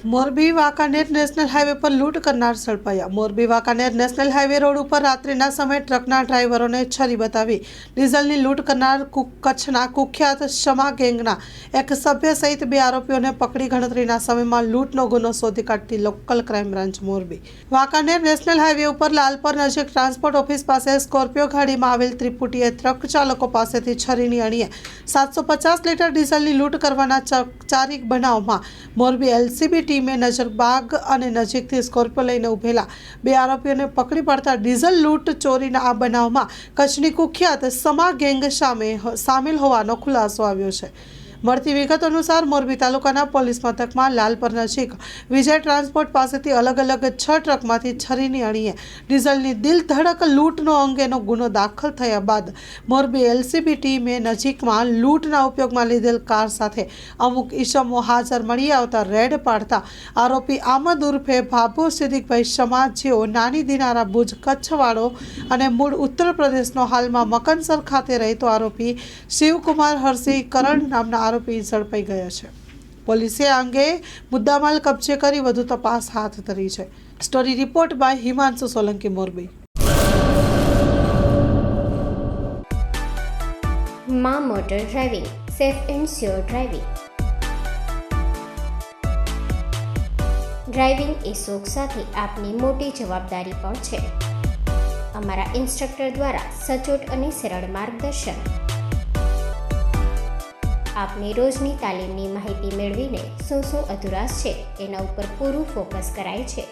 Morbi Wankaner national highway પર લૂંટ કરનાર ઝડપાયા। Morbi Wankaner national highway road ઉપર રાત્રિના સમયે ટ્રકના ડ્રાઈવરોને છરી બતાવી ડીઝલની લૂંટ કરનાર કચ્છના કુખ્યાત શમા ગેંગના એક સભ્ય સહિત 2 આરોપીઓને પકડી ગણતરીના સમયમાં લૂંટનો ગુનો શોધી કાઢતી local crime branch Morbi. Wankaner national highway ઉપર લાલપર નજીક ટ્રાન્સપોર્ટ ઓફિસ પાસે સ્કોર્પિયો ગાડીમાં આવેલ ત્રિપુટીએ ટ્રક ચાલકો પાસેથી છરીની અણીએ 750 લીટર ડીઝલની લૂંટ કરવાના ચારિક બનાવમાં મોરબી એલસીબી ટીમે નજરબાગ અને નજીકથી સ્કોર્પિયો લઈને ઉભેલા 2 આરોપીઓને પકડી પાડતા ડીઝલ લૂંટ ચોરીના આ બનાવમાં કચ્છની કુખ્યાત સમા ગેંગ સામેલ હોવાનો ખુલાસો આવ્યો છે। મળતી વિગત અનુસાર મોરબી તાલુકાના પોલીસ મથકમાં લાલપર નજીક વિજય ટ્રાન્સપોર્ટ પાસેથી અલગ 6 ટ્રકમાંથી છરીની અણીએ ડીઝલની દિલ ધડક લૂંટનો અંગેનો ગુનો દાખલ થયા બાદ મોરબી એલસીબી ટીમે નજીકમાં લૂંટના ઉપયોગમાં લીધેલ કાર સાથે અમુક ઈસમો હાજર મળી આવતા રેડ પાડતા આરોપી આમદ ઉર્ફે ભાભુ સિદ્દીકભાઈ શમા જેઓ નાની દિનારા ભુજ કચ્છવાળો અને મૂળ ઉત્તર પ્રદેશનો હાલમાં મકનસર ખાતે રહેતો આરોપી શિવકુમાર હરસિંહ કરણ નામના આરોપી ઝડપાઈ ગયા છે। પોલીસે આ અંગે મુદ્દામાલ કબજે કરી વધુ તપાસ હાથ ધરી છે। Story report by Himanshu Solanki, Morbi. માં motor driving, safe and sure driving. Driving એ શોખ સાથે આપની મોટી જવાબદારી પણ છે। અમારા ઇન્સ્ટ્રક્ટર દ્વારા સચોટ અને સરળ માર્ગદર્શન આપની રોજની તાલીમની માહિતી મેળવીને શું અધુરાશ છે તેના ઉપર પૂરું ફોકસ કરાય છે।